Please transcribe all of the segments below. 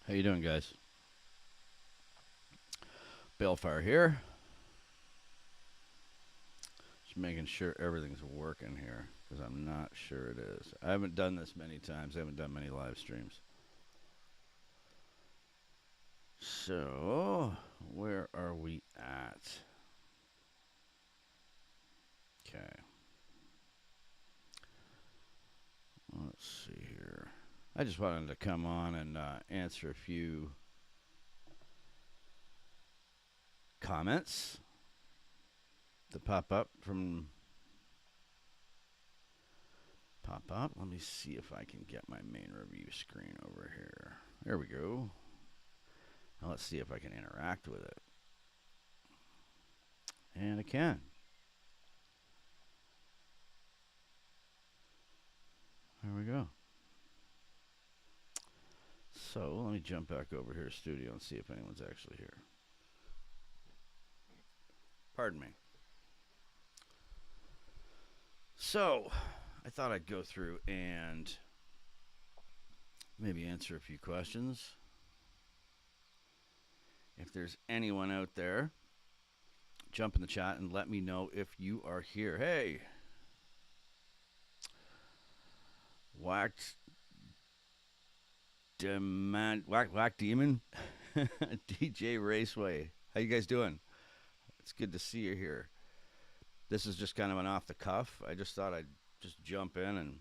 How you doing, guys? Balefire here. Just making sure everything's working here because I'm not sure it is. I haven't done this many times. I haven't done many live streams. So, where are we at? Okay. Let's see here. I just wanted to come on and answer a few comments that pop up. Let me see if I can get my main review screen over here. There we go. Now let's see if I can interact with it. And I can. There we go. So let me jump back over here to studio and see if anyone's actually here. Pardon me. So I thought I'd go through and maybe answer a few questions. If there's anyone out there, jump in the chat and let me know if you are here. Hey, Whack Demon, DJ Raceway. How you guys doing? It's good to see you here. This is just kind of an off the cuff. I just thought I'd just jump in and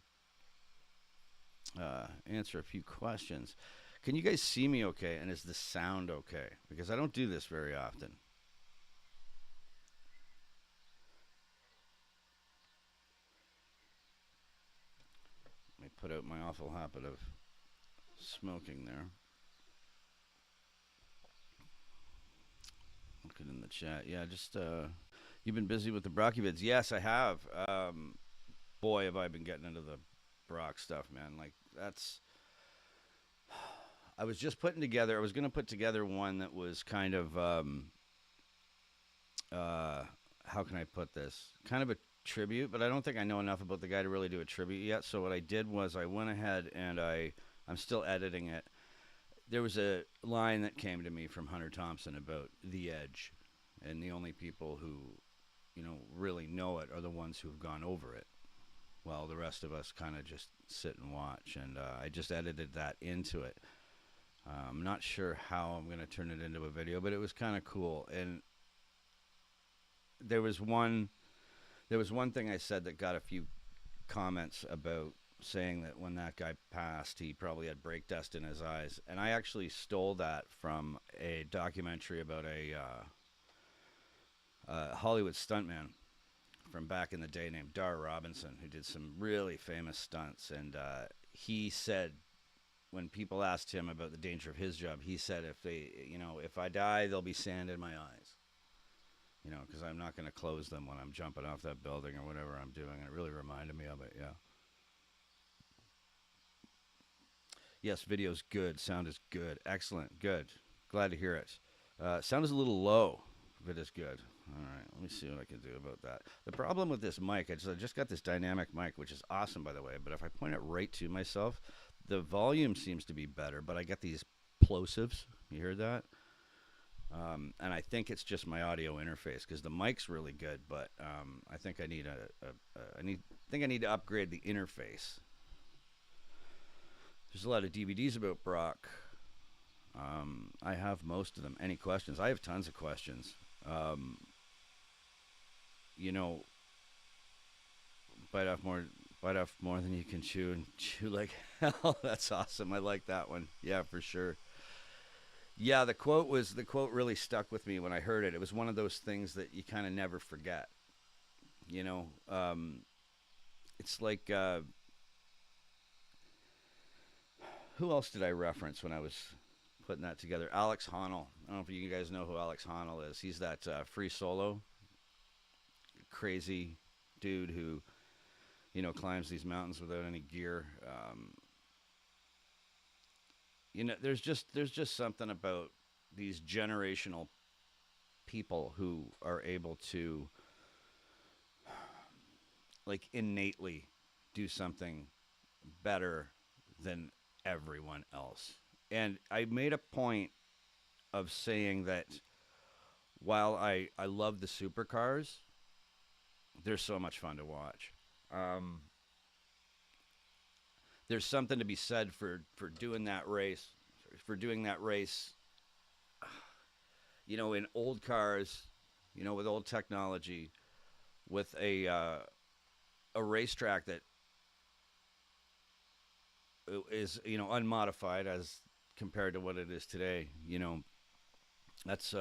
answer a few questions. Can you guys see me okay? And is the sound okay? Because I don't do this very often. Let me put out my awful habit of smoking there. Looking in the chat. Yeah, just you've been busy with the Brocky vids. Yes, I have. Boy, have I been getting into the Brock stuff, man. Like that's. I was just putting together. I was going to put together one that was kind of. How can I put this? Kind of a tribute, but I don't think I know enough about the guy to really do a tribute yet. So what I did was I went ahead and I'm still editing it. There was a line that came to me from Hunter Thompson about the edge, and the only people who, really know it are the ones who've gone over it. Well, the rest of us kind of just sit and watch, and I just edited that into it. I'm not sure how I'm going to turn it into a video, but it was kind of cool. And there was one thing I said that got a few comments about saying that when that guy passed, he probably had brake dust in his eyes. And I actually stole that from a documentary about a Hollywood stuntman from back in the day named Dar Robinson, who did some really famous stunts. And he said, when people asked him about the danger of his job, he said, if I die, there'll be sand in my eyes. Because I'm not going to close them when I'm jumping off that building or whatever I'm doing. And it really reminded me of it, yeah. Yes, video's good. Sound is good. Excellent. Good. Glad to hear it. Sound is a little low, but it's good. All right, let me see what I can do about that. The problem with this mic, I just got this dynamic mic, which is awesome, by the way, but if I point it right to myself, the volume seems to be better, but I get these plosives. You hear that? And I think it's just my audio interface because the mic's really good, but I think I need I need to upgrade the interface. There's a lot of DVDs about Brock. I have most of them. Any questions? I have tons of questions. Bite off more than you can chew, and chew like hell. That's awesome. I like that one. Yeah, for sure. Yeah, the quote really stuck with me when I heard it. It was one of those things that you kind of never forget. It's like who else did I reference when I was putting that together? Alex Honnold. I don't know if you guys know who Alex Honnold is. He's that free solo crazy dude who climbs these mountains without any gear. There's just something about these generational people who are able to like innately do something better than everyone else. And I made a point of saying that while I love the supercars, they're so much fun to watch. Um, there's something to be said for doing that race, for doing that race. In old cars, with old technology, with a racetrack that is unmodified as compared to what it is today. That's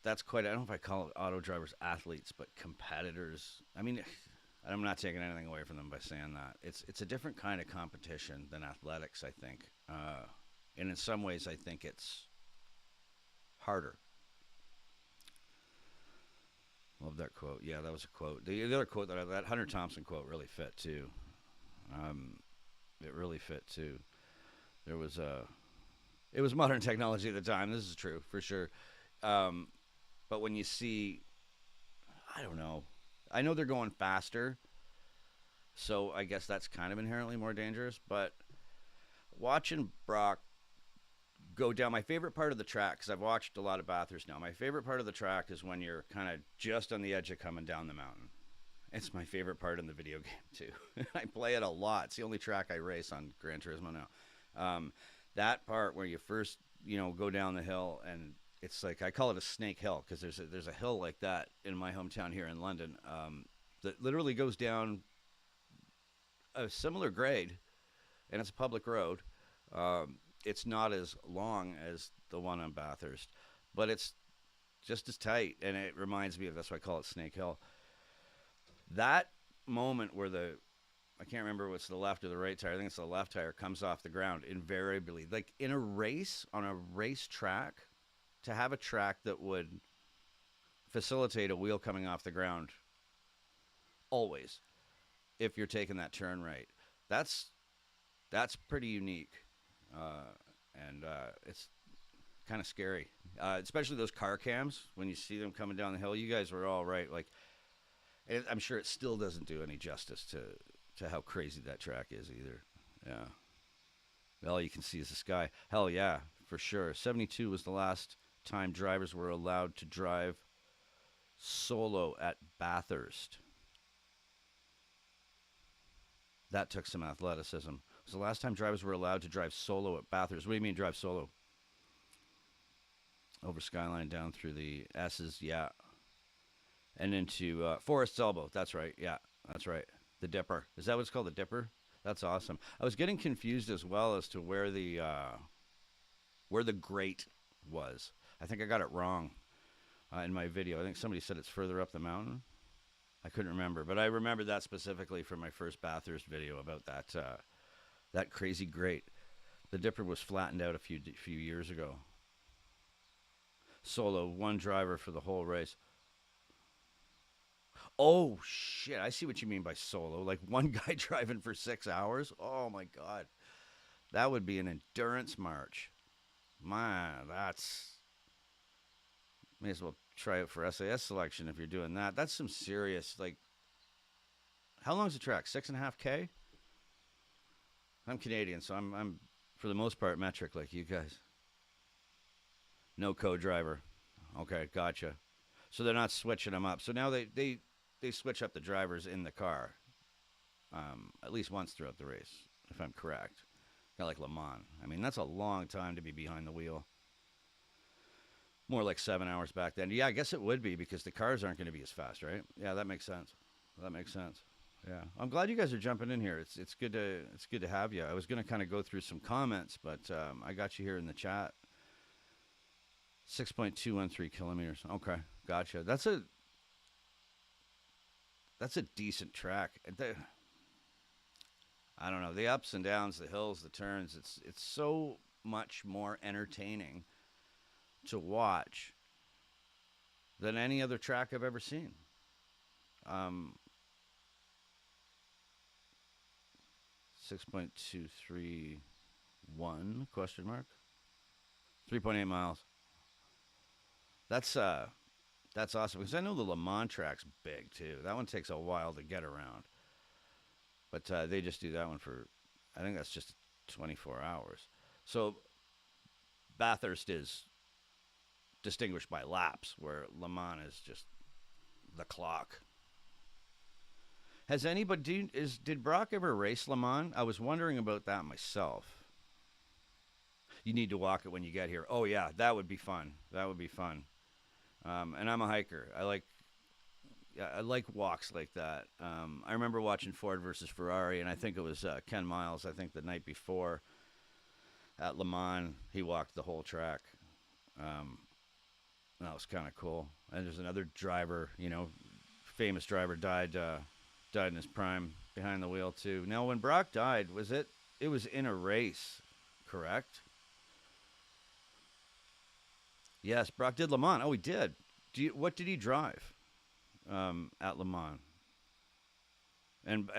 that's quite. I don't know if I call it auto drivers athletes, but competitors. I mean, I'm not taking anything away from them by saying that. It's a different kind of competition than athletics, I think, and in some ways, I think it's harder. Love that quote. Yeah, that was a quote. The other quote that Hunter Thompson quote really fit too. Um, it really fit too. There was a. It was modern technology at the time. This is true for sure. Um, but when you see, I don't know. I know they're going faster, so I guess that's kind of inherently more dangerous. But watching Brock go down, my favorite part of the track, because I've watched a lot of Bathurst now. My favorite part of the track is when you're kind of just on the edge of coming down the mountain. It's my favorite part in the video game too. I play it a lot. It's the only track I race on Gran Turismo now. That part where you first, go down the hill, and it's like I call it a snake hill because there's a hill like that in my hometown here in London, that literally goes down a similar grade, and it's a public road. It's not as long as the one on Bathurst, but it's just as tight, and it reminds me of, that's why I call it Snake Hill. That moment where I can't remember what's the left or the right tire. I think it's the left tire comes off the ground invariably. Like in a race, on a race track, to have a track that would facilitate a wheel coming off the ground always, if you're taking that turn right, that's pretty unique, and it's kind of scary, especially those car cams when you see them coming down the hill. You guys were all right, like. I'm sure it still doesn't do any justice to how crazy that track is either. Yeah. All you can see is the sky. Hell yeah, for sure. 72 was the last time drivers were allowed to drive solo at Bathurst. That took some athleticism. It was the last time drivers were allowed to drive solo at Bathurst. What do you mean drive solo? Over Skyline down through the S's, yeah. And into Forest's Elbow. That's right. Yeah, that's right. The Dipper. Is that what it's called? The Dipper? That's awesome. I was getting confused as well as to where the grate was. I think I got it wrong in my video. I think somebody said it's further up the mountain. I couldn't remember, but I remember that specifically from my first Bathurst video about that crazy grate. The Dipper was flattened out a few years ago. Solo, one driver for the whole race. Oh shit! I see what you mean by solo. Like one guy driving for 6 hours. Oh my god, that would be an endurance march. Man, that's may as well try it for SAS selection if you're doing that. That's some serious like. How long's the track? 6.5K. I'm Canadian, so I'm for the most part metric like you guys. No co-driver. Okay, gotcha. So they're not switching them up. So now they switch up the drivers in the car, at least once throughout the race, if I'm correct. Kind of like Le Mans. I mean, that's a long time to be behind the wheel. More like 7 hours back then. Yeah, I guess it would be because the cars aren't going to be as fast, right? Yeah, that makes sense. That makes sense. Yeah, I'm glad you guys are jumping in here. It's good to have you. I was going to kind of go through some comments, but I got you here in the chat. 6.213 kilometers. Okay, gotcha. That's a decent track. I don't know, the ups and downs, the hills, the turns. It's so much more entertaining to watch than any other track I've ever seen. 6.231 question mark. 3.8 miles. That's awesome because I know the Le Mans track's big too. That one takes a while to get around, but they just do that one for. I think that's just 24 hours. So Bathurst is distinguished by laps, where Le Mans is just the clock. Has anybody did Brock ever race Le Mans? I was wondering about that myself. You need to walk it when you get here. Oh yeah, that would be fun. That would be fun. And I'm a hiker. I like walks like that. I remember watching Ford versus Ferrari, and I think it was Ken Miles. I think the night before at Le Mans, he walked the whole track. Um, that was kind of cool. And there's another driver, famous driver died in his prime behind the wheel too. Now, when Brock died, was it? It was in a race, correct? Yes, Brock did Le Mans. Oh, he did. What did he drive at Le Mans? And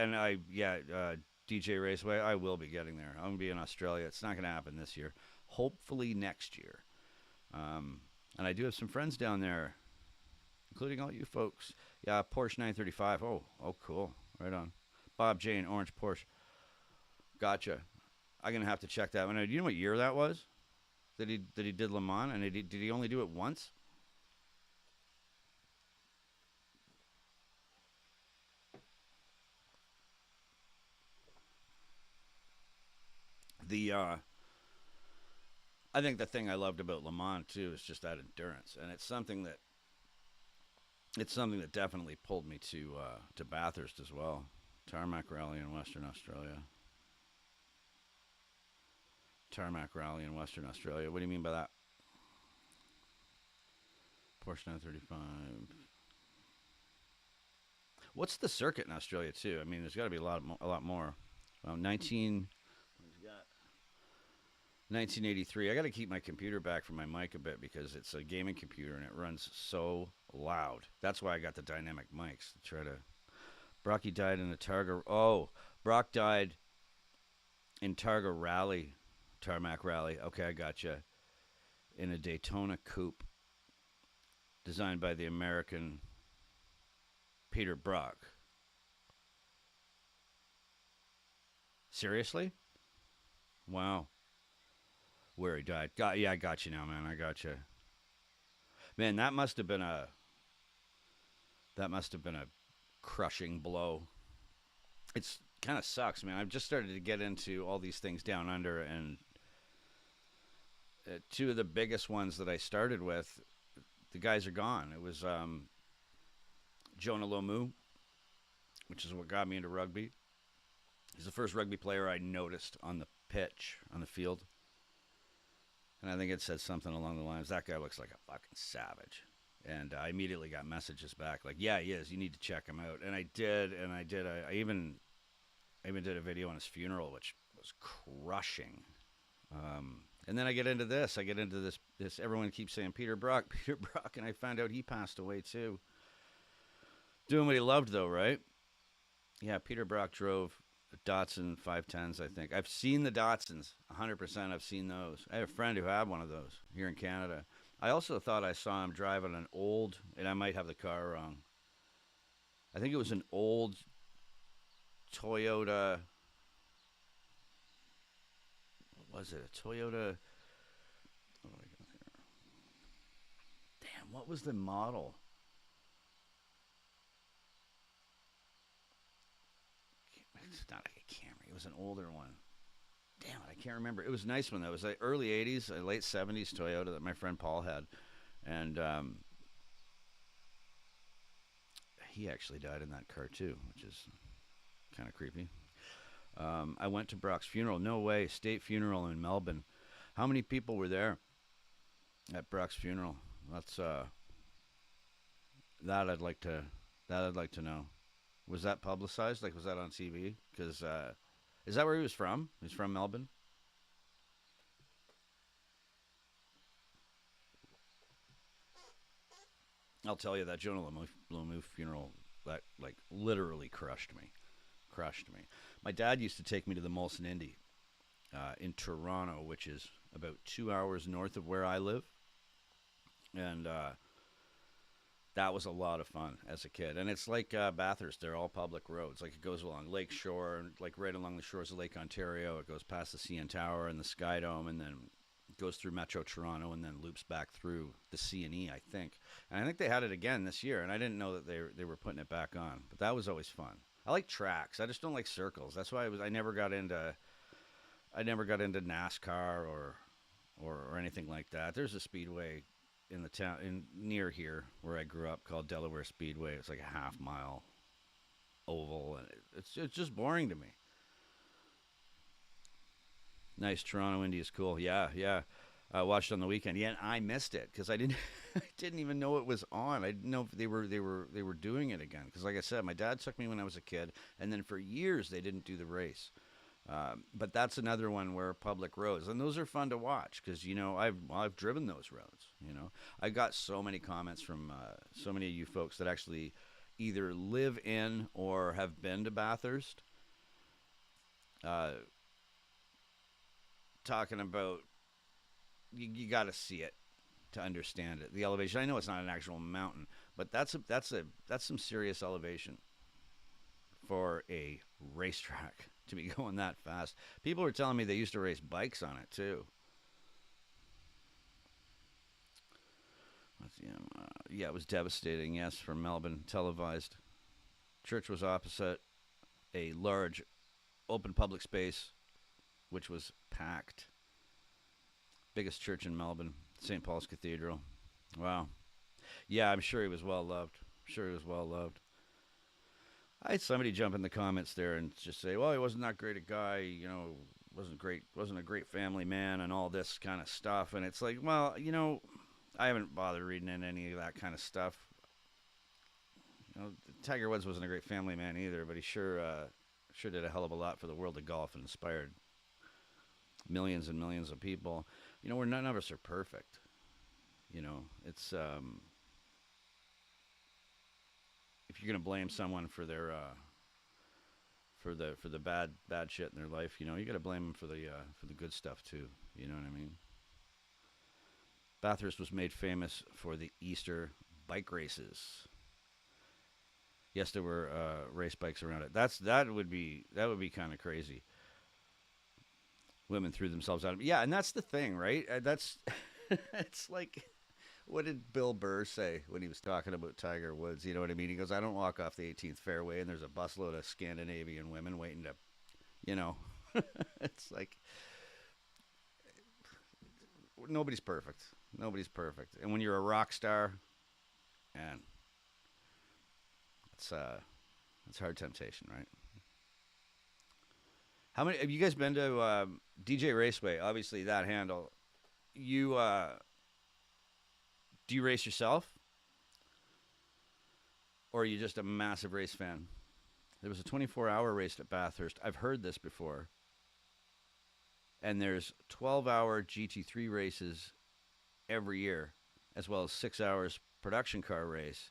DJ Raceway. I will be getting there. I'm gonna be in Australia. It's not gonna happen this year. Hopefully next year. And I do have some friends down there, including all you folks. Yeah, Porsche 935. Oh, cool. Right on. Bob Jane, orange Porsche. Gotcha. I'm gonna have to check that one out. Do you know what year that was? That he did Le Mans, and did he only do it once? The I think the thing I loved about Le Mans too is just that endurance, and it's something that definitely pulled me to Bathurst as well. Tarmac Rally in Western Australia. Tarmac Rally in Western Australia. What do you mean by that? Porsche 935. What's the circuit in Australia too? I mean, there's got to be a lot more. 1983. I got to keep my computer back from my mic a bit because it's a gaming computer and it runs so loud. That's why I got the dynamic mics to try to. Brocky died in a Targa. Oh, Brock died in Targa Rally, Tarmac Rally. Okay, I gotcha. In a Daytona coupe designed by the American Peter Brock. Seriously? Wow. Where he died. I got you now, man. I got you. Man, that must have been a crushing blow. It's kind of sucks, man. I've just started to get into all these things down under, and two of the biggest ones that I started with, the guys are gone. It was Jonah Lomu, which is what got me into rugby. He's the first rugby player I noticed on the pitch, on the field. And I think it said something along the lines, that guy looks like a fucking savage. And I immediately got messages back like, yeah, he is. You need to check him out. And I did. I even did a video on his funeral, which was crushing. And then I get into this. This. Everyone keeps saying Peter Brock. And I found out he passed away too. Doing what he loved, though, right? Yeah, Peter Brock drove Datsun 510s, I think. I've seen the Datsuns, 100%. I've seen those. I have a friend who had one of those here in Canada. I also thought I saw him driving an old, and I might have the car wrong. I think it was an old Toyota. What was it? A Toyota. What do I got here? Damn, what was the model? It's not like a Camry. It was an older one. Damn it, I can't remember. It was a nice one, though. It was like early 80s, late 70s Toyota that my friend Paul had. And he actually died in that car, too, which is kind of creepy. I went to Brock's funeral. No way. State funeral in Melbourne. How many people were there at Brock's funeral? That's that I'd like to know. Was that publicized? Like, was that on TV? Because is that where he was from? He's from Melbourne. I'll tell you that Jonah Lomu funeral, that like literally crushed me. My dad used to take me to the Molson Indy in Toronto, which is about 2 hours north of where I live, and That was a lot of fun as a kid, and it's like Bathurst. They're all public roads. Like it goes along Lake Shore, and like right along the shores of Lake Ontario. It goes past the CN Tower and the Sky Dome, and then goes through Metro Toronto, and then loops back through the CNE, I think. And I think they had it again this year, and I didn't know that they were putting it back on. But that was always fun. I like tracks. I just don't like circles. That's why I never got into NASCAR or anything like that. There's a speedway in the town in near here where I grew up called Delaware Speedway. It's like a half mile oval, and it's just boring to me. Nice. Toronto Indy is cool. Yeah, yeah. I watched on the weekend. Yeah, and I missed it because I didn't I didn't even know it was on. I didn't know if they were doing it again. Because like I said, my dad took me when I was a kid, and then for years they didn't do the race. But that's another one where public roads, and those are fun to watch because I've driven those roads. I got so many comments from so many of you folks that actually either live in or have been to Bathurst, uh, talking about you got to see it to understand it. The elevation. I know it's not an actual mountain, but that's some serious elevation for a racetrack to be going that fast. People were telling me they used to race bikes on it too. Yeah, it was devastating. Yes, for Melbourne, televised. Church was opposite a large open public space, which was packed. Biggest church in Melbourne, St. Paul's Cathedral. Wow. Yeah, I'm sure he was well loved. I had somebody jump in the comments there and just say, "Well, he wasn't that great a guy. Wasn't a great family man, and all this kind of stuff." And it's like, well, I haven't bothered reading in any of that kind of stuff. Tiger Woods wasn't a great family man either, but he sure did a hell of a lot for the world of golf and inspired millions and millions of people. Where none of us are perfect. It's if you're gonna blame someone for their for the bad shit in their life, you got to blame them for the good stuff too. You know what I mean? Bathurst was made famous for the Easter bike races. Yes, there were race bikes around it. That would be kind of crazy. Women threw themselves out of it. Yeah, and that's the thing, right? That's it's like, what did Bill Burr say when he was talking about Tiger Woods? You know what I mean? He goes, "I don't walk off the 18th fairway and there's a busload of Scandinavian women waiting to, it's like nobody's perfect. Nobody's perfect. And when you're a rock star, man, it's hard temptation, right? How many have you guys been to DJ Raceway? Obviously, that handle. You do you race yourself, or are you just a massive race fan? There was a 24-hour race at Bathurst. I've heard this before. And there's 12-hour GT3 races every year, as well as 6 hours production car race,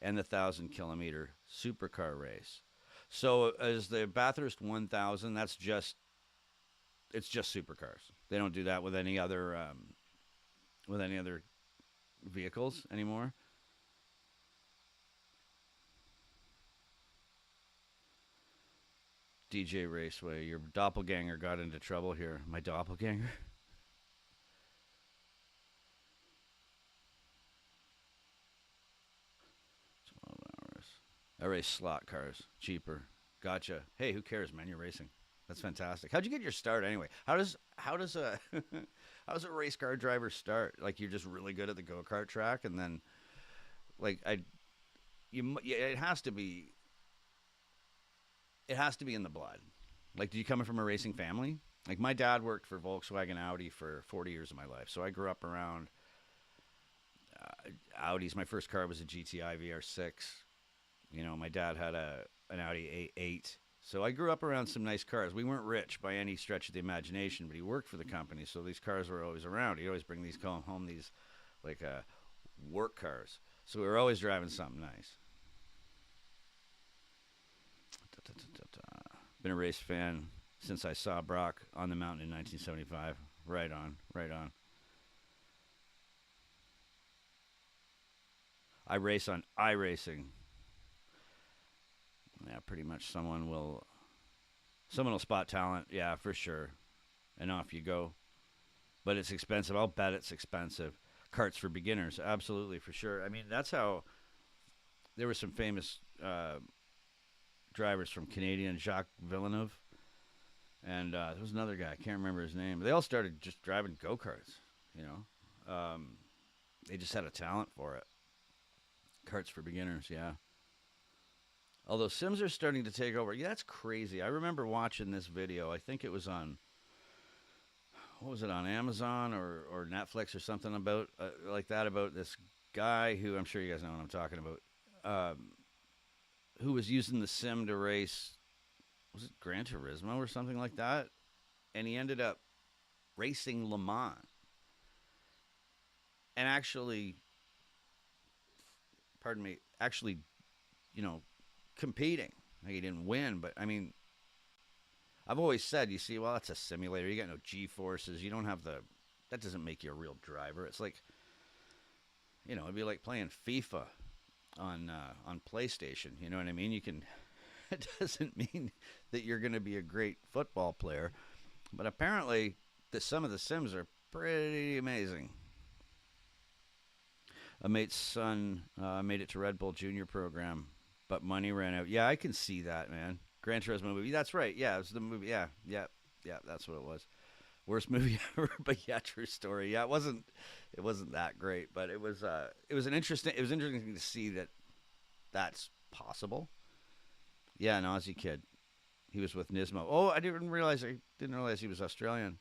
and the 1,000-kilometer supercar race. So as the Bathurst 1000, it's just supercars. They don't do that with any other vehicles anymore. DJ Raceway, your doppelganger got into trouble here. My doppelganger? 12 hours. I race slot cars. Cheaper. Gotcha. Hey, who cares, man? You're racing. That's fantastic. How'd you get your start anyway? How does a how does a race car driver start? Like, you're just really good at the go-kart track, and then like it has to be in the blood. Like, do you come from a racing family? Like, my dad worked for Volkswagen Audi for 40 years of my life, so I grew up around Audis. My first car was a GTI VR6. My dad had an Audi A8. So I grew up around some nice cars. We weren't rich by any stretch of the imagination, but he worked for the company, so these cars were always around. He'd always bring these home, these like work cars. So we were always driving something nice. Been a race fan since I saw Brock on the mountain in 1975. Right on, right on. I race on iRacing. Yeah, pretty much someone will spot talent. Yeah, for sure. And off you go. But it's expensive. I'll bet it's expensive. Carts for beginners, absolutely, for sure. I mean, that's how there were some famous drivers from Canadian, Jacques Villeneuve, and there was another guy. I can't remember his name. They all started just driving go karts. You know, they just had a talent for it. Carts for beginners, yeah. Although Sims are starting to take over. Yeah, that's crazy. I remember watching this video. I think it was on, what was it, on Amazon or Netflix or something about like that, about this guy who, I'm sure you guys know what I'm talking about, who was using the sim to race, was it Gran Turismo or something like that? And he ended up racing Le Mans and actually, pardon me, actually, you know, competing. Like, he didn't win, but I mean, I've always said, you see, well, it's a simulator. You got no G-forces. You don't have that doesn't make you a real driver. It's like, it'd be like playing FIFA on PlayStation. You know what I mean? You can. It doesn't mean that you're going to be a great football player, but apparently, some of the sims are pretty amazing. A mate's son made it to Red Bull Junior program, but money ran out. Yeah, I can see that, man. Gran Turismo movie. That's right. Yeah, it was the movie. Yeah, that's what it was. Worst movie ever, but yeah, true story. Yeah, it wasn't that great, but it was interesting to see that that's possible. Yeah, an Aussie kid. He was with Nismo. Oh, I didn't realize he was Australian.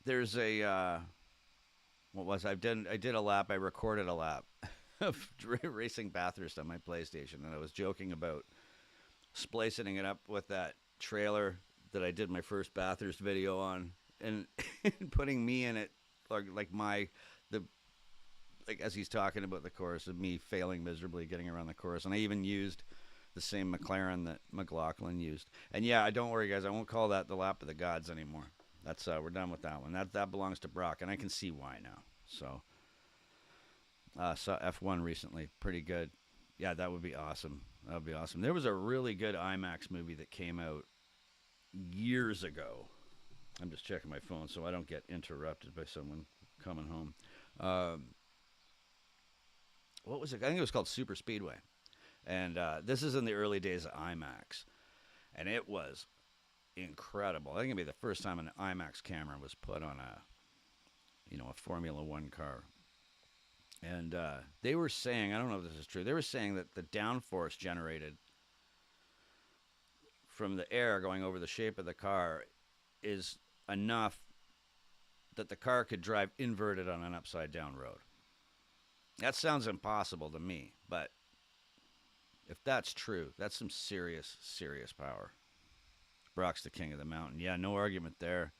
There's a what was I did a lap. I recorded a lap of racing Bathurst on my PlayStation, and I was joking about splicing it up with that trailer that I did my first Bathurst video on, and putting me in it, like as he's talking about the course, of me failing miserably getting around the course, and I even used the same McLaren that McLaughlin used. And yeah, don't worry, guys, I won't call that the lap of the gods anymore. That's we're done with that one. That belongs to Brock, and I can see why now. So, saw F1 recently, pretty good. Yeah, that would be awesome. That would be awesome. There was a really good IMAX movie that came out years ago. I'm just checking my phone so I don't get interrupted by someone coming home. What was it? I think it was called Super Speedway. And this is in the early days of IMAX. And it was incredible. I think it'd be the first time an IMAX camera was put on a Formula One car. And they were saying, I don't know if this is true, they were saying that the downforce generated from the air going over the shape of the car is enough that the car could drive inverted on an upside down road. That sounds impossible to me, but if that's true, that's some serious, serious power. Brock's the king of the mountain. Yeah, no argument there.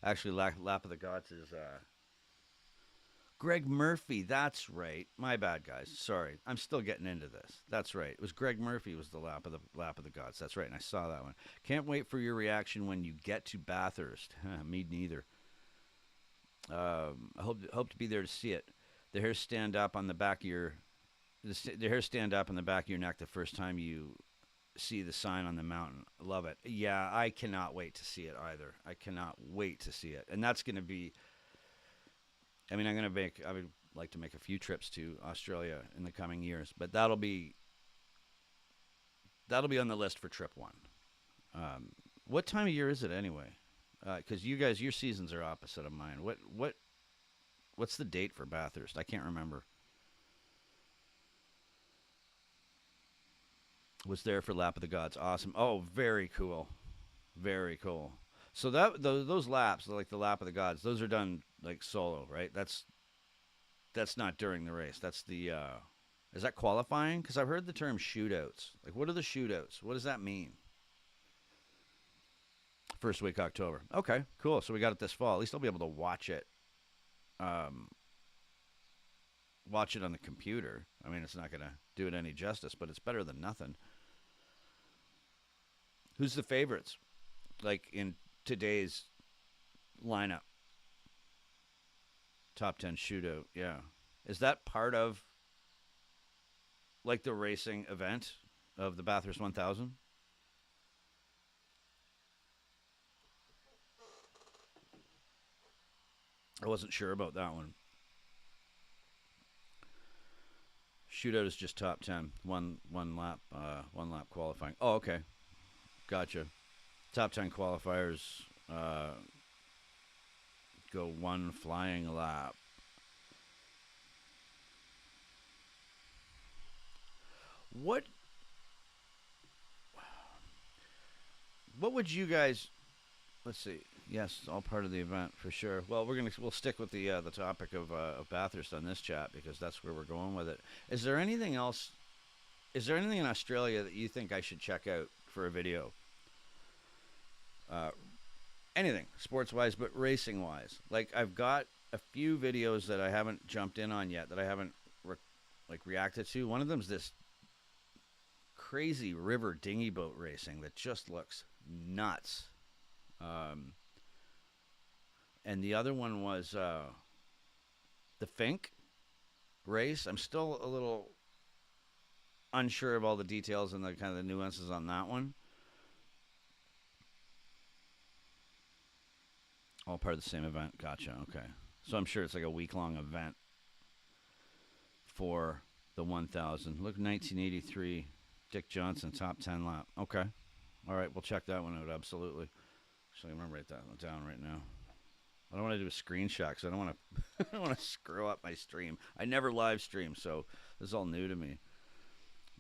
Actually, Lap of the Gods is Greg Murphy. That's right. My bad, guys. Sorry, I'm still getting into this. That's right. It was Greg Murphy was the Lap of the Gods. That's right, and I saw that one. Can't wait for your reaction when you get to Bathurst. Me neither. I hope to be there to see it. The hairs stand up on the back of your neck the first time you see the sign on the mountain. Love it. Yeah, I cannot wait to see it either. I cannot wait to see it. And that's going to be, I mean, I would like to make a few trips to Australia in the coming years, but that'll be on the list for trip one. What time of year is it anyway? Because you guys, your seasons are opposite of mine. What's the date for Bathurst? I can't remember. Was there for Lap of the Gods. Awesome. Oh, very cool. Very cool. So those laps, like the Lap of the Gods, those are done like solo, right? That's not during the race. That's the is that qualifying? Because I've heard the term shootouts. Like, what are the shootouts? What does that mean? First week October. Okay, cool. So we got it this fall. At least I'll be able to watch it. Watch it on the computer. I mean, it's not going to do it any justice, but it's better than nothing. Who's the favorites, like in today's lineup? Top 10 shootout. Yeah. Is that part of like the racing event of the Bathurst 1000? I wasn't sure about that one. Shootout is just top 10. One lap qualifying. Oh, okay. Gotcha. Top 10 qualifiers go one flying lap. What what would you guys, let's see. Yes, all part of the event for sure. Well, we'll stick with the topic of Bathurst on this chat because that's where we're going with it. Is there anything else? Is there anything in Australia that you think I should check out for a video? Uh, Anything sports wise, but racing wise. Like I've got a few videos that I haven't jumped in on yet that I haven't reacted to. One of them's this crazy river dinghy boat racing that just looks nuts. Um, and the other one was the Fink race. I'm still a little unsure of all the details and the kind of the nuances on that one. All part of the same event. Gotcha. Okay. So I'm sure it's like a week-long event for the 1000. Look, 1983, Dick Johnson, top 10 lap. Okay. All right, we'll check that one out, absolutely. Actually, I'm going to write that one down right now. I don't want to do a screenshot because I don't want to I don't want to screw up my stream. I never live stream, so this is all new to me.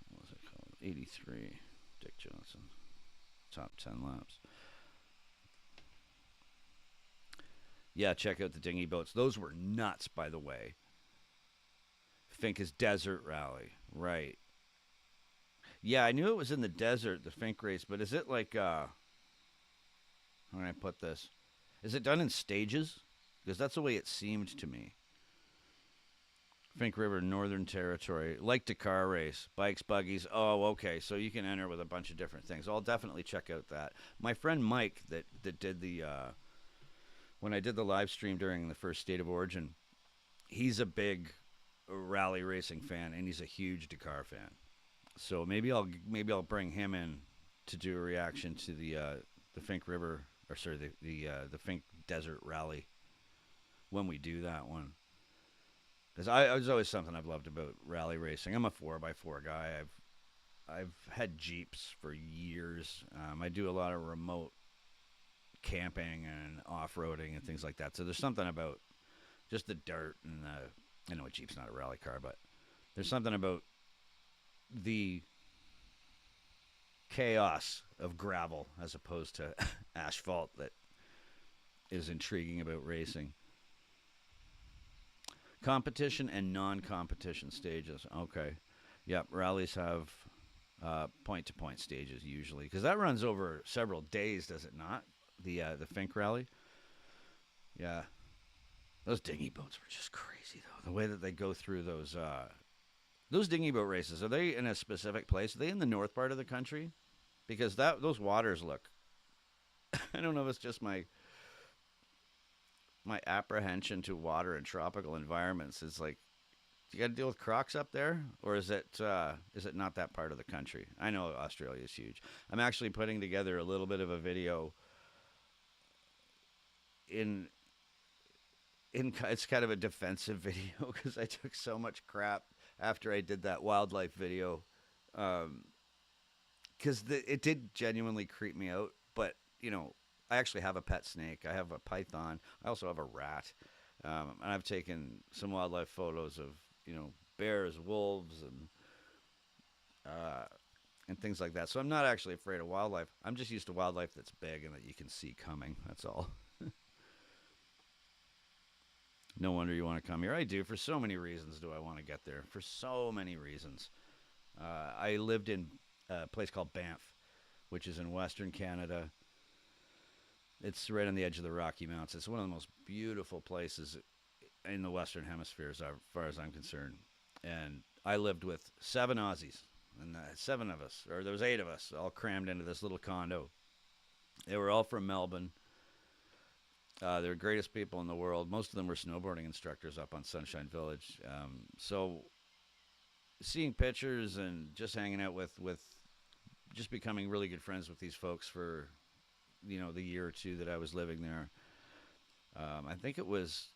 What was it called? 83, Dick Johnson, top 10 laps. Yeah, check out the dinghy boats. Those were nuts, by the way. Finke's Desert Rally. Right. Yeah, I knew it was in the desert, the Fink race, but is it like, how can I put this? Is it done in stages? Because that's the way it seemed to me. Fink River, Northern Territory. Like Dakar race. Bikes, buggies. Oh, okay. So you can enter with a bunch of different things. I'll definitely check out that. My friend Mike that did the... when I did the live stream during the first State of Origin, he's a big rally racing fan, and he's a huge Dakar fan. So maybe I'll bring him in to do a reaction to the Fink River, or sorry, the Fink Desert Rally when we do that one. Because it's always something I've loved about rally racing. I'm a 4x4 guy. I've had Jeeps for years. I do a lot of remote camping and off-roading and things like that. So there's something about just the dirt and I know a Jeep's not a rally car, but there's something about the chaos of gravel as opposed to asphalt that is intriguing about racing. Competition and non-competition stages. Okay. Yep, rallies have point-to-point stages usually because that runs over several days, does it not? The Fink rally. Yeah. Those dinghy boats were just crazy, though. The way that they go through those dinghy boat races, are they in a specific place? Are they in the north part of the country? Because those waters look... I don't know if it's just my apprehension to water in tropical environments. It's like, you got to deal with crocs up there? Or is it not that part of the country? I know Australia is huge. I'm actually putting together a little bit of a video it's kind of a defensive video because I took so much crap after I did that wildlife video because it did genuinely creep me out. But I actually have a pet snake. I have a python. I also have a rat, and I've taken some wildlife photos of bears, wolves, and things like that. So I'm not actually afraid of wildlife. I'm just used to wildlife that's big and that you can see coming. That's all. No wonder you want to come here. I do. For so many reasons do I want to get there. For so many reasons. I lived in a place called Banff, which is in Western Canada. It's right on the edge of the Rocky Mountains. It's one of the most beautiful places in the Western Hemisphere as far as I'm concerned. And I lived with 7 Aussies. And 7 of us, or there was 8 of us, all crammed into this little condo. They were all from Melbourne. They're the greatest people in the world. Most of them were snowboarding instructors up on Sunshine Village. So seeing pictures and just hanging out with just becoming really good friends with these folks for the year or two that I was living there. I think it was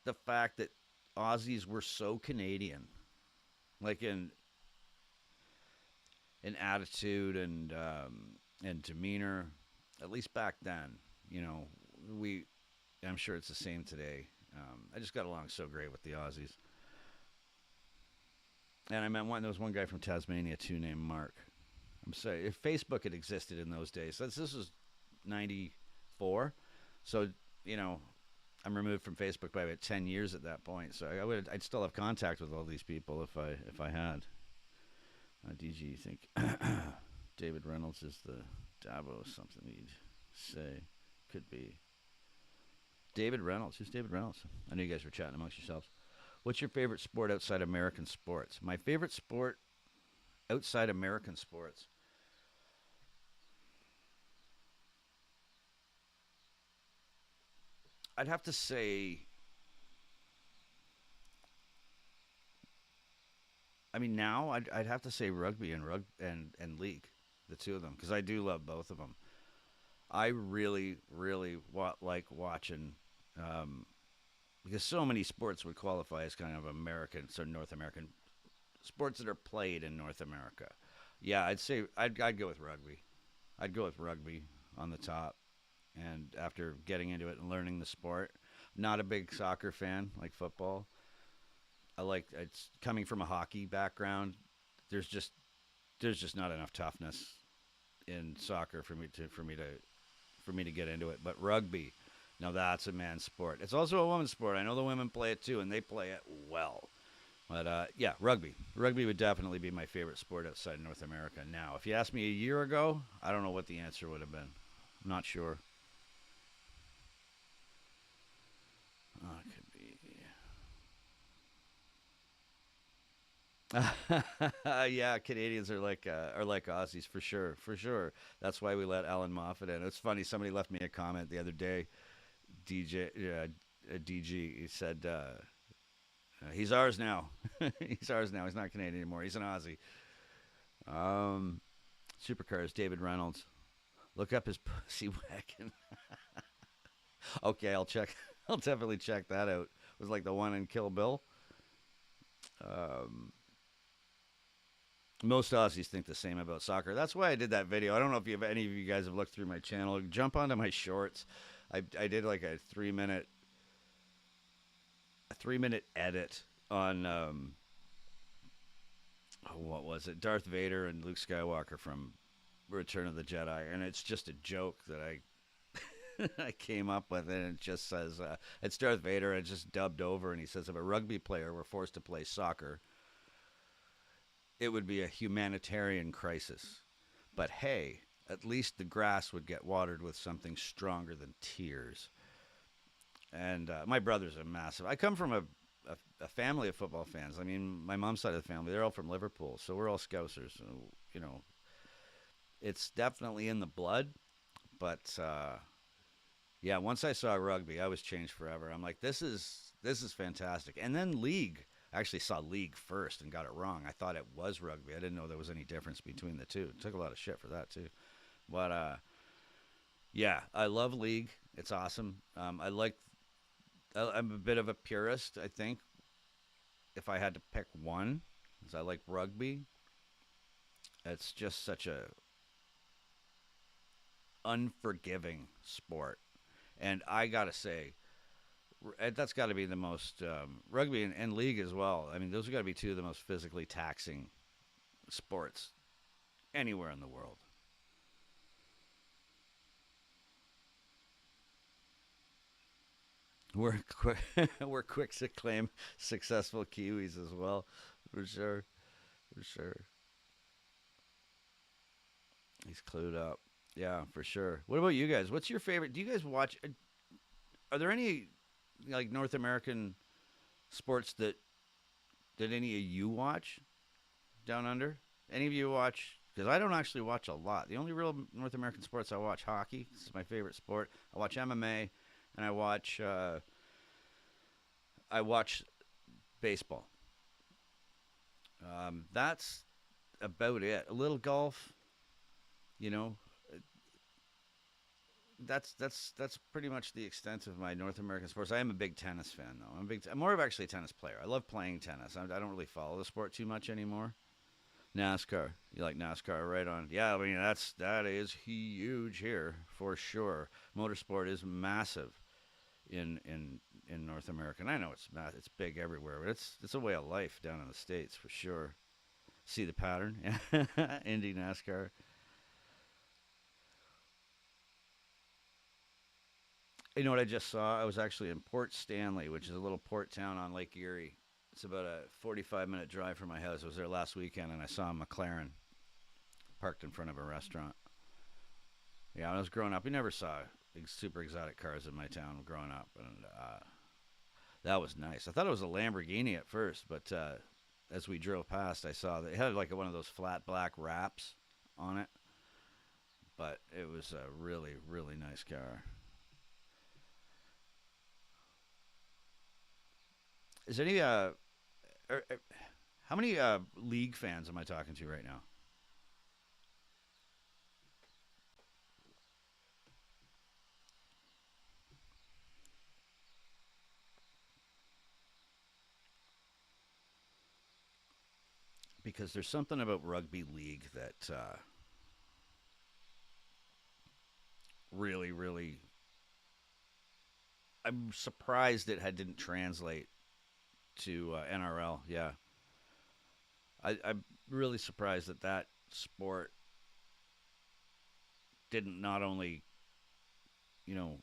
the fact that Aussies were so Canadian, like in attitude and demeanor, at least back then. You know, we I'm sure it's the same today. I just got along so great with the Aussies. And I met one. There was one guy from Tasmania too, named Mark. I'm sorry, if Facebook had existed in those days, this was '94, so you know I'm removed from Facebook by about 10 years at that point. So I'd still have contact with all these people if I had. DG, you think David Reynolds is the Davos something you'd say? Could be. David Reynolds. Who's David Reynolds? I know you guys were chatting amongst yourselves. What's your favorite sport outside American sports? My favorite sport outside American sports. I'd have to say, I mean, now I'd have to say rugby and league, the two of them, because I do love both of them. I really, really like watching, um, because so many sports would qualify as kind of American, so North American sports that are played in North America. Yeah, I'd go with rugby. I'd go with rugby on the top. And after getting into it and learning the sport, not a big soccer fan like football. I like it's coming from a hockey background. There's just there's just not enough toughness in soccer for me to get into it. But rugby, now that's a man's sport. It's also a woman's sport. I know the women play it too, and they play it well. But yeah, rugby. Rugby would definitely be my favorite sport outside North America. Now, if you asked me a year ago, I don't know what the answer would have been. I'm not sure. It could be. Yeah, Canadians are like Aussies for sure, for sure. That's why we let Alan Moffat in. It's funny. Somebody left me a comment the other day. DJ, DG. He said he's ours now. He's ours now. He's not Canadian anymore. He's an Aussie. Um, Supercars. David Reynolds. Look up his pussy wagon. Okay, I'll check. I'll definitely check that out. It was like the one in Kill Bill. Um, Most Aussies think the same about soccer. That's why I did that video. I don't know if any of you guys have looked through my channel. Jump onto my shorts. I did like a 3 minute edit on what was it? Darth Vader and Luke Skywalker from Return of the Jedi, and it's just a joke that I came up with, and it just says it's Darth Vader. And it's just dubbed over, and he says if a rugby player were forced to play soccer, it would be a humanitarian crisis. But hey, at least the grass would get watered with something stronger than tears. And my brother's a massive. I come from a family of football fans. I mean, my mom's side of the family, they're all from Liverpool, so we're all Scousers. So, you know, it's definitely in the blood. But yeah, once I saw rugby, I was changed forever. I'm like, this is fantastic. And then league. I actually saw league first and got it wrong. I thought it was rugby. I didn't know there was any difference between the two. Took a lot of shit for that too. But yeah, I love league. It's awesome. I'm a bit of a purist. I think if I had to pick one, because I like rugby. It's just such a unforgiving sport, and I gotta say, that's got to be the most rugby and league as well. I mean, those have got to be two of the most physically taxing sports anywhere in the world. We're quick, we're quick to claim successful Kiwis as well, for sure, for sure. He's clued up. Yeah, for sure. What about you guys? What's your favorite? Do you guys watch? Are there any like North American sports that any of you watch down under? Any of you watch? because I don't actually watch a lot. The only real North American sports I watch hockey. This is my favorite sport. I watch MMA, and I watch baseball. That's about it. A little golf, you know. That's pretty much the extent of my North American sports. I am a big tennis fan, though. I'm more of actually a tennis player. I love playing tennis. I don't really follow the sport too much anymore. NASCAR, you like NASCAR, right on? Yeah, I mean that is huge here for sure. Motorsport is massive in North America. And I know it's big everywhere, but it's a way of life down in the States for sure. See the pattern, Indy NASCAR. You know what I just saw? I was actually in Port Stanley, which is a little port town on Lake Erie. It's about a 45-minute drive from my house. I was there last weekend, and I saw a McLaren parked in front of a restaurant. Yeah, when I was growing up, we never saw super exotic cars in my town growing up, and that was nice. I thought it was a Lamborghini at first, but as we drove past, I saw that it had like one of those flat black wraps on it, but it was a really, really nice car. Is any how many league fans am I talking to right now? Because there's something about rugby league that really, really, I'm surprised didn't translate to NRL. Yeah, I'm really surprised that sport didn't not only you know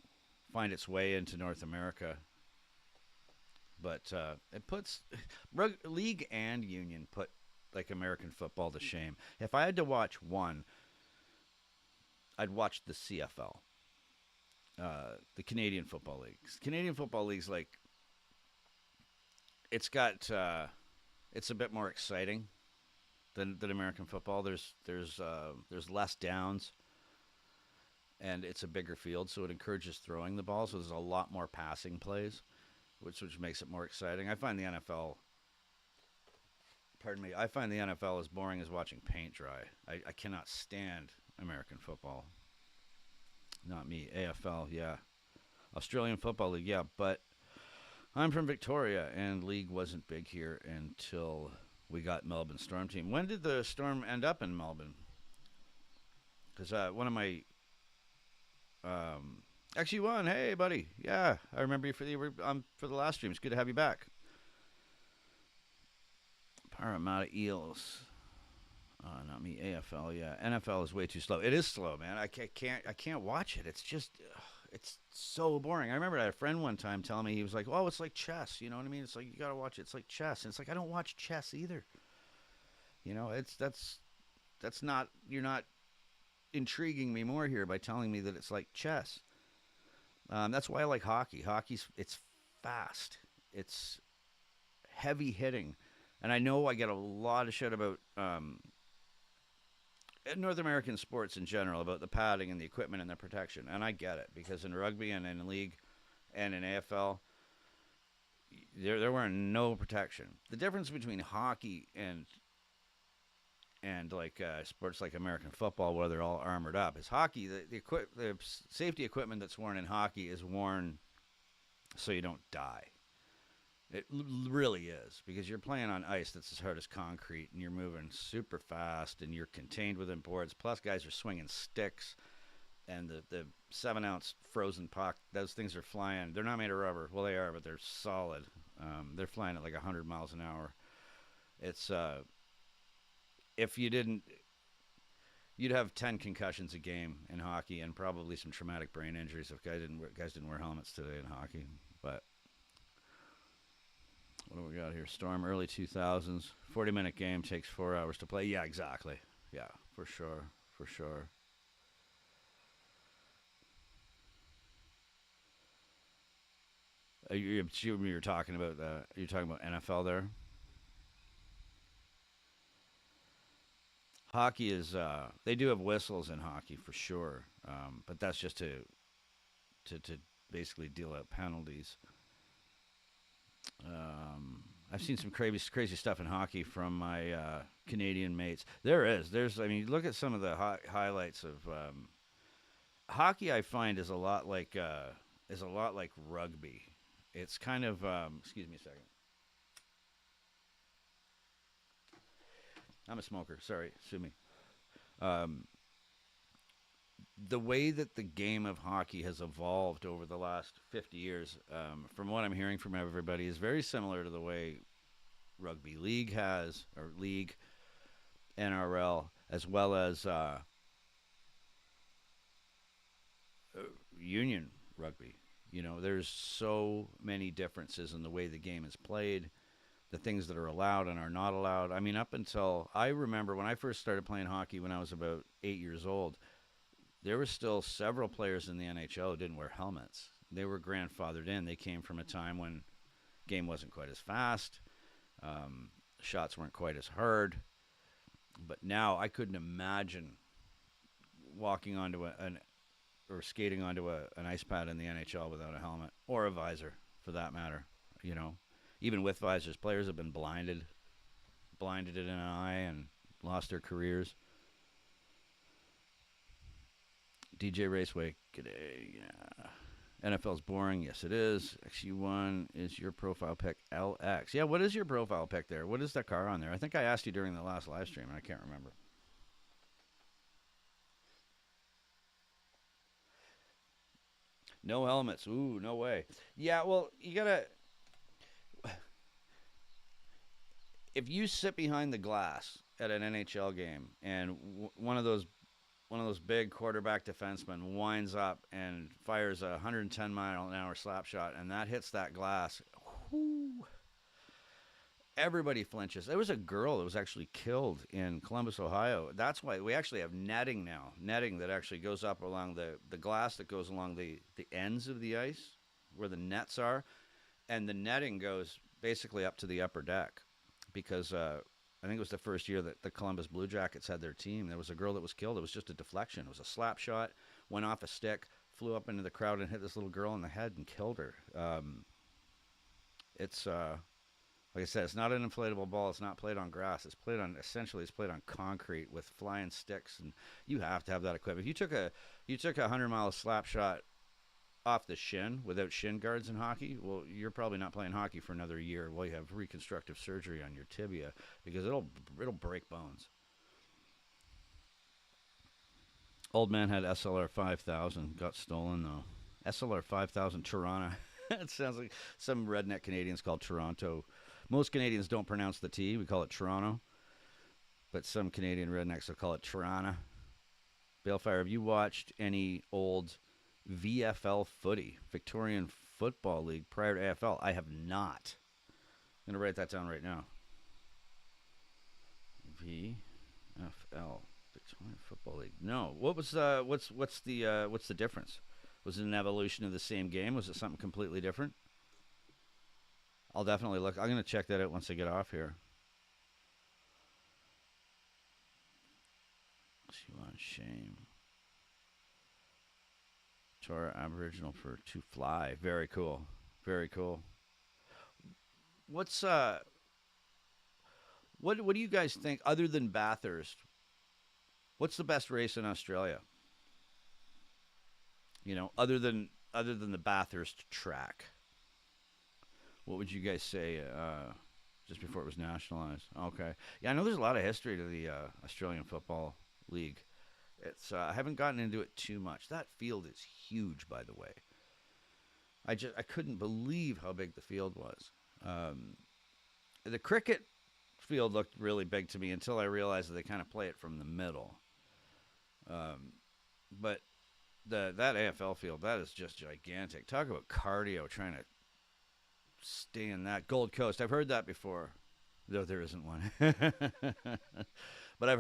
find its way into North America, but it puts league and union put like American football to shame. If I had to watch one, I'd watch the CFL, the Canadian Football League. Canadian Football League's like it's got it's a bit more exciting than American football. There's less downs, and it's a bigger field, so it encourages throwing the ball. So there's a lot more passing plays, which makes it more exciting. I find the NFL. Pardon me. I find the NFL as boring as watching paint dry. I cannot stand American football. Not me. AFL, yeah. Australian Football League, yeah. But I'm from Victoria, and league wasn't big here until we got Melbourne Storm team. When did the Storm end up in Melbourne? Because one of my actually won. Hey, buddy. Yeah, I remember you for the last stream. It's good to have you back. Parramatta Eels. Not me. AFL. Yeah, NFL is way too slow. It is slow, man. I can't watch it. It's just it's so boring. I remember I had a friend one time telling me he was like, "Oh, it's like chess." You know what I mean? It's like you gotta watch it. It's like chess. And it's like I don't watch chess either. You know, that's not you're not intriguing me more here by telling me that it's like chess. That's why I like hockey. It's fast. It's heavy hitting, and I know I get a lot of shit about North American sports in general about the padding and the equipment and the protection, and I get it because in rugby and in league and in AFL, they're wearing no protection. The difference between hockey and like sports like American football, where they're all armored up, is hockey. The safety equipment that's worn in hockey is worn so you don't die. It really is because you're playing on ice that's as hard as concrete, and you're moving super fast, and you're contained within boards. Plus, guys are swinging sticks, and the 7-ounce frozen puck. Those things are flying. They're not made of rubber. Well, they are, but they're solid. They're flying at like 100 miles an hour. It's if you didn't, you'd have 10 concussions a game in hockey, and probably some traumatic brain injuries if guys didn't wear helmets today in hockey. But what do we got here? Storm, early 2000s. 40-minute game, takes 4 hours to play. Yeah, exactly. Yeah, for sure. For sure. You're talking about you're talking about NFL there. Hockey is they do have whistles in hockey for sure, but that's just to basically deal out penalties. I've seen some crazy stuff in hockey from my Canadian mates. There's I mean, look at some of the highlights of hockey. I find is a lot like rugby. It's kind of excuse me a second. I'm a smoker. Sorry, sue me. Um, the way that the game of hockey has evolved over the last 50 years, from what I'm hearing from everybody, is very similar to the way rugby league has, or league, NRL, as well as union rugby. You know, there's so many differences in the way the game is played, the things that are allowed and are not allowed. I mean, up until I remember when I first started playing hockey when I was about 8 years old, there were still several players in the NHL who didn't wear helmets. They were grandfathered in. They came from a time when game wasn't quite as fast, shots weren't quite as hard. But now I couldn't imagine walking onto an or skating onto an ice pad in the NHL without a helmet or a visor, for that matter. You know, even with visors, players have been blinded in an eye, and lost their careers. DJ Raceway, g'day. Yeah. NFL's boring. Yes, it is. XU1 is your profile pick. LX. Yeah, what is your profile pick there? What is that car on there? I think I asked you during the last live stream, and I can't remember. No helmets. Ooh, no way. Yeah, well, you gotta. If you sit behind the glass at an NHL game, and one of those big quarterback defensemen winds up and fires a 110-mile-an-hour slap shot, and that hits that glass, whoo, everybody flinches. There was a girl that was actually killed in Columbus, Ohio. That's why we actually have netting now, netting that actually goes up along the glass that goes along the ends of the ice where the nets are, and the netting goes basically up to the upper deck because I think it was the first year that the Columbus Blue Jackets had their team. There was a girl that was killed. It was just a deflection. It was a slap shot, went off a stick, flew up into the crowd and hit this little girl in the head and killed her. It's like I said, it's not an inflatable ball. It's not played on grass. It's played on concrete with flying sticks, and you have to have that equipment. If you took a 100-mile slap shot off the shin without shin guards in hockey, well, you're probably not playing hockey for another year while you have reconstructive surgery on your tibia because it'll break bones. Old man had SLR 5000, got stolen though. SLR 5000 Toronto. It sounds like some redneck Canadians call Toronto. Most Canadians don't pronounce the T. We call it Toronto. But some Canadian rednecks will call it Toronto. Balefire, have you watched any old VFL footy, Victorian Football League, prior to AFL? I have not. I'm going to write that down right now. VFL, Victorian Football League. No. What's the difference? Was it an evolution of the same game? Was it something completely different? I'll definitely look. I'm going to check that out once I get off here. You want shame. Torah Aboriginal for to fly. Very cool. Very cool. What's what do you guys think other than Bathurst? What's the best race in Australia? You know, other than the Bathurst track. What would you guys say just before it was nationalized? Okay. Yeah, I know there's a lot of history to the Australian Football League. It's I haven't gotten into it too much. That field is huge, by the way. I couldn't believe how big the field was. The cricket field looked really big to me until I realized that they kind of play it from the middle. But that AFL field, that is just gigantic. Talk about cardio trying to stay in that. Gold Coast, I've heard that before, though there isn't one. But I've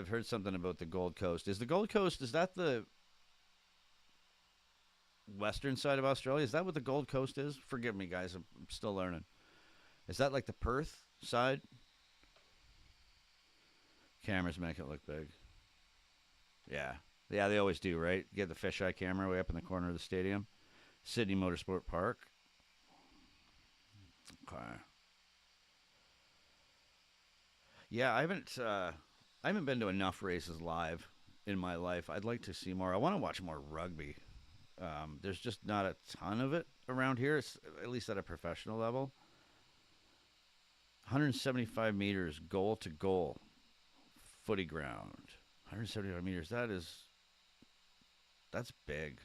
heard something about the Gold Coast. Is that the western side of Australia? Is that what the Gold Coast is? Forgive me, guys. I'm still learning. Is that like the Perth side? Cameras make it look big. Yeah. Yeah, they always do, right? Get the fisheye camera way up in the corner of the stadium. Sydney Motorsport Park. Okay. Yeah, I haven't been to enough races live in my life. I'd like to see more. I want to watch more rugby. There's just not a ton of it around here, at least at a professional level. 175 meters goal to goal, footy ground. 175 meters. That's big.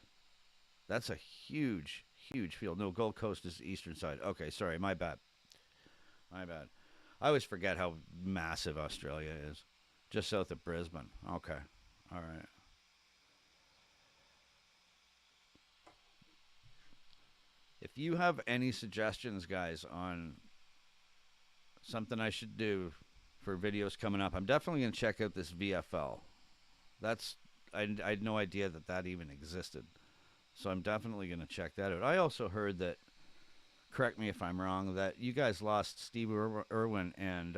That's a huge, huge field. No, Gold Coast is the eastern side. Okay, sorry, my bad. My bad. I always forget how massive Australia is. Just south of Brisbane. Okay. All right. If you have any suggestions, guys, on something I should do for videos coming up, I'm definitely going to check out this VFL. I had no idea that even existed. So I'm definitely going to check that out. I also heard that, correct me if I'm wrong, that you guys lost Steve Irwin and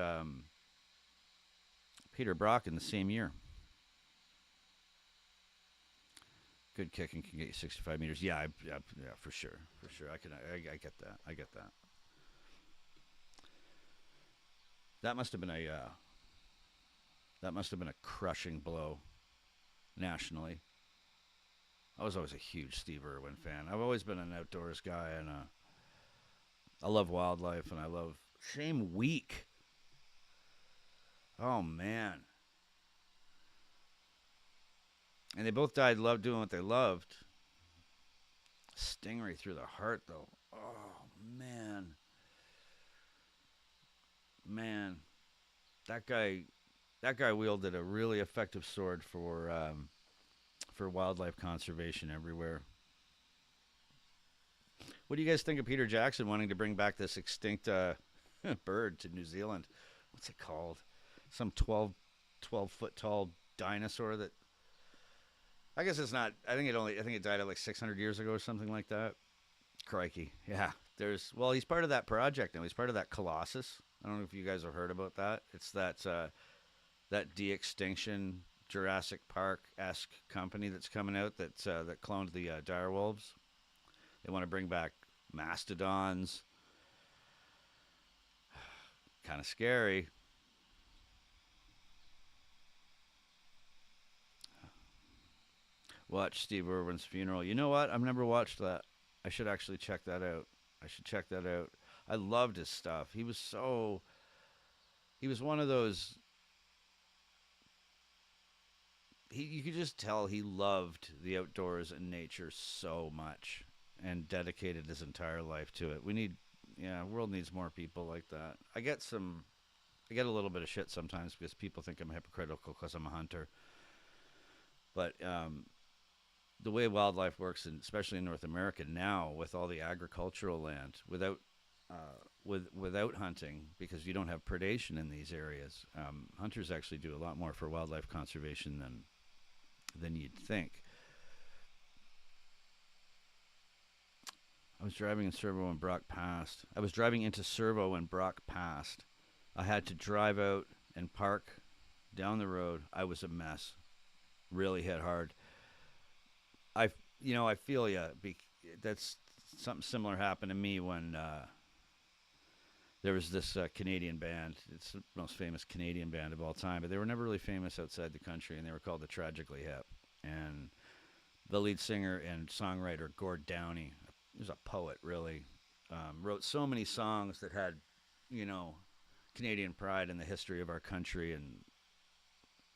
Peter Brock in the same year. Good kicking can get you 65 meters. Yeah, for sure. For sure. I get that. I get that. That must have been a crushing blow nationally. I was always a huge Steve Irwin fan. I've always been an outdoors guy, and I love wildlife, and I love same week. Oh man. And they both died doing what they loved. Stingray through the heart, though. Oh man. Man. That guy wielded a really effective sword for wildlife conservation everywhere. What do you guys think of Peter Jackson wanting to bring back this extinct bird to New Zealand? What's it called? Some 12 foot tall dinosaur that I guess it's not. I think it died at like 600 years ago or something like that. Crikey. Yeah. He's part of that project now. He's part of that Colossus. I don't know if you guys have heard about that. It's that de-extinction Jurassic Park-esque company that's coming out that cloned the dire wolves. They want to bring back mastodons. Kind of scary. Watch Steve Irwin's funeral. You know what? I've never watched that. I should actually check that out. I loved his stuff. He was one of those. You could just tell he loved the outdoors and nature so much and dedicated his entire life to it. World needs more people like that. I get a little bit of shit sometimes because people think I'm hypocritical because I'm a hunter. But the way wildlife works, and especially in North America now, with all the agricultural land, without hunting, because you don't have predation in these areas, hunters actually do a lot more for wildlife conservation than you'd think. I was driving into Servo when Brock passed. I had to drive out and park down the road. I was a mess. Really hit hard. I feel you. That's something similar happened to me when there was this Canadian band. It's the most famous Canadian band of all time, but they were never really famous outside the country, and they were called the Tragically Hip. And the lead singer and songwriter, Gord Downie, he was a poet, really, wrote so many songs that had, Canadian pride in the history of our country and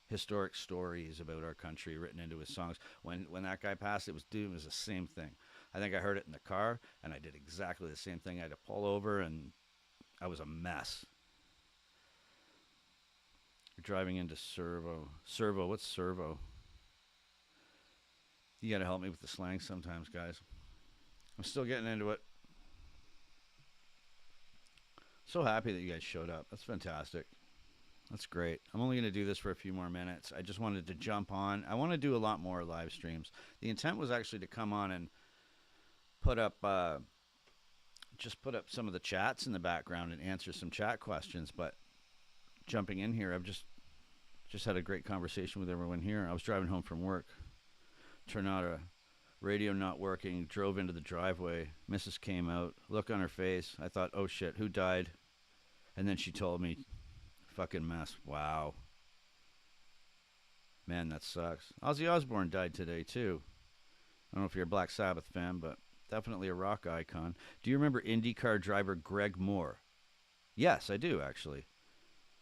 historic stories about our country written into his songs. When that guy passed, it was the same thing. I think I heard it in the car, and I did exactly the same thing. I had to pull over, and I was a mess. You're driving into Servo. What's Servo? You got to help me with the slang sometimes, guys. I'm still getting into it. So happy that you guys showed up. That's fantastic. That's great. I'm only going to do this for a few more minutes. I just wanted to jump on. I want to do a lot more live streams. The intent was actually to come on and put up some of the chats in the background and answer some chat questions. But jumping in here, I've just Just had a great conversation with everyone here. I was driving home from work. Tornado, radio not working, drove into the driveway. Mrs. came out, look on her face. I thought, oh shit, who died? And then she told me, fucking mess. Wow. Man, that sucks. Ozzy Osbourne died today, too. I don't know if you're a Black Sabbath fan, but definitely a rock icon. Do you remember IndyCar driver Greg Moore? Yes, I do, actually.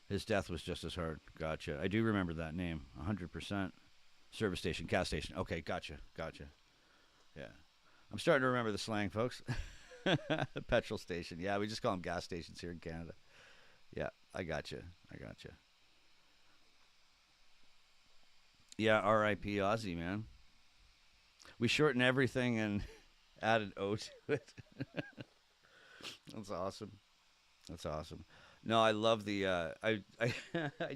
His death was just as hard. Gotcha. I do remember that name, 100%. Service station, gas station. Okay, gotcha. Yeah. I'm starting to remember the slang, folks. Petrol station. Yeah, we just call them gas stations here in Canada. Yeah, I gotcha. Yeah, R.I.P. Ozzy, man. We shortened everything and added O to it. That's awesome. No, I love the. I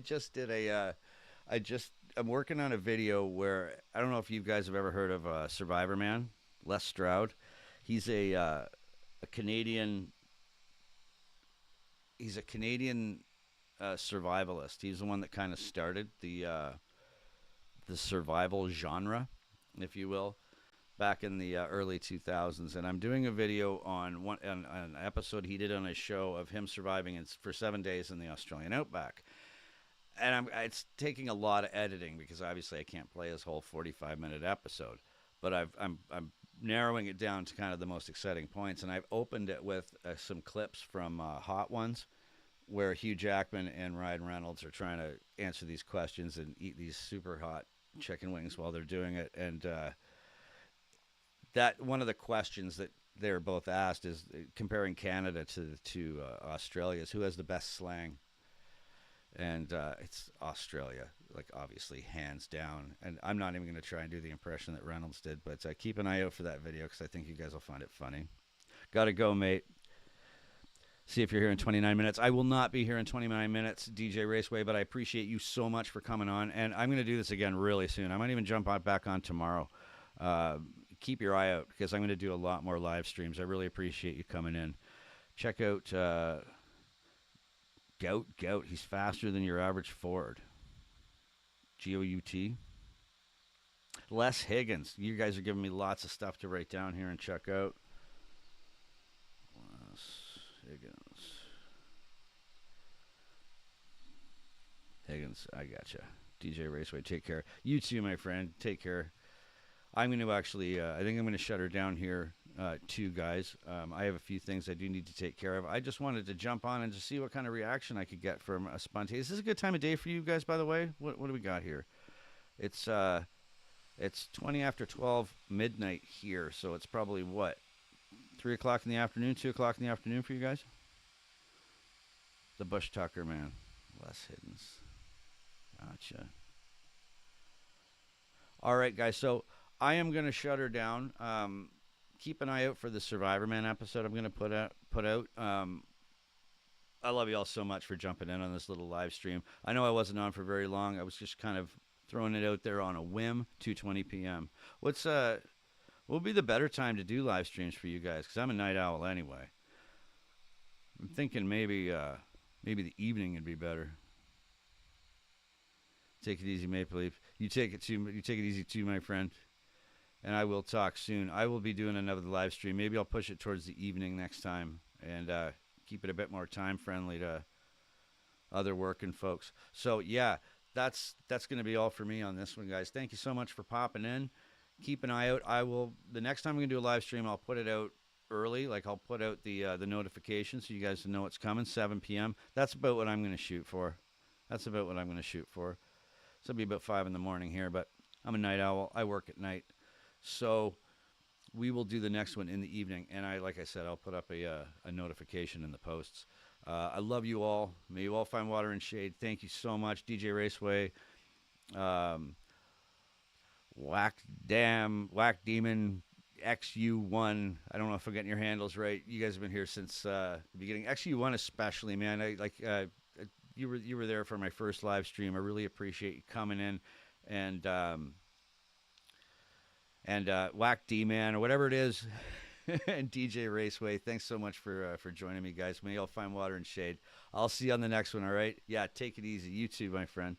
just did a. I'm working on a video where I don't know if you guys have ever heard of Survivor Man, Les Stroud. He's a Canadian. He's a Canadian survivalist. He's the one that kind of started the survival genre, if you will, back in the early 2000s. And I'm doing a video on an episode he did on his show of him surviving for 7 days in the Australian outback. And it's taking a lot of editing because obviously I can't play his whole 45-minute episode. But I'm narrowing it down to kind of the most exciting points. And I've opened it with some clips from Hot Ones, where Hugh Jackman and Ryan Reynolds are trying to answer these questions and eat these super hot chicken wings while they're doing it. And that one of the questions that they're both asked is comparing Canada to Australia is who has the best slang. And it's Australia, like obviously hands down. And I'm not even going to try and do the impression that Reynolds did, but keep an eye out for that video because I think you guys will find it funny. Gotta go, mate. See if you're here in 29 minutes. I will not be here in 29 minutes, DJ Raceway, but I appreciate you so much for coming on. And I'm going to do this again really soon. I might even jump back on tomorrow. Keep your eye out because I'm going to do a lot more live streams. I really appreciate you coming in. Check out Gout. He's faster than your average Ford. Gout. Les Higgins. You guys are giving me lots of stuff to write down here and check out. Higgins, I gotcha. DJ Raceway, take care. You too, my friend. Take care. I'm going to actually, I think I'm going to shut her down here, too, guys. I have a few things I do need to take care of. I just wanted to jump on and just see what kind of reaction I could get from a spontaneous. Is this a good time of day for you guys, by the way? What do we got here? It's 20 after 12 midnight here, so it's probably what? 3 o'clock in the afternoon, 2 o'clock in the afternoon for you guys? The Bush Tucker, man. Les Higgins. Gotcha. All right, guys. So I am going to shut her down. Keep an eye out for the Survivor Man episode I'm going to put out. I love you all so much for jumping in on this little live stream. I know I wasn't on for very long. I was just kind of throwing it out there on a whim. 2:20 p.m. What will be the better time to do live streams for you guys? Because I'm a night owl anyway. I'm thinking maybe the evening would be better. Take it easy, Maple Leaf. You take it easy too, my friend. And I will talk soon. I will be doing another live stream. Maybe I'll push it towards the evening next time and keep it a bit more time friendly to other working folks. So yeah, that's going to be all for me on this one, guys. Thank you so much for popping in. Keep an eye out. The next time I'm going to do a live stream, I'll put it out early. Like I'll put out the notification so you guys know it's coming. 7 p.m. That's about what I'm going to shoot for. So it'll be about 5 in the morning here, but I'm a night owl. I work at night. So we will do the next one in the evening. And like I said, I'll put up a notification in the posts. I love you all. May you all find water and shade. Thank you so much. DJ Raceway. Whack Demon, XU1. I don't know if I'm getting your handles right. You guys have been here since the beginning. XU1 especially, man. You were there for my first live stream. I really appreciate you coming in and Whack D-Man or whatever it is and DJ Raceway. Thanks so much for joining me, guys. May you all find water and shade. I'll see you on the next one, all right? Yeah, take it easy. You too, my friend.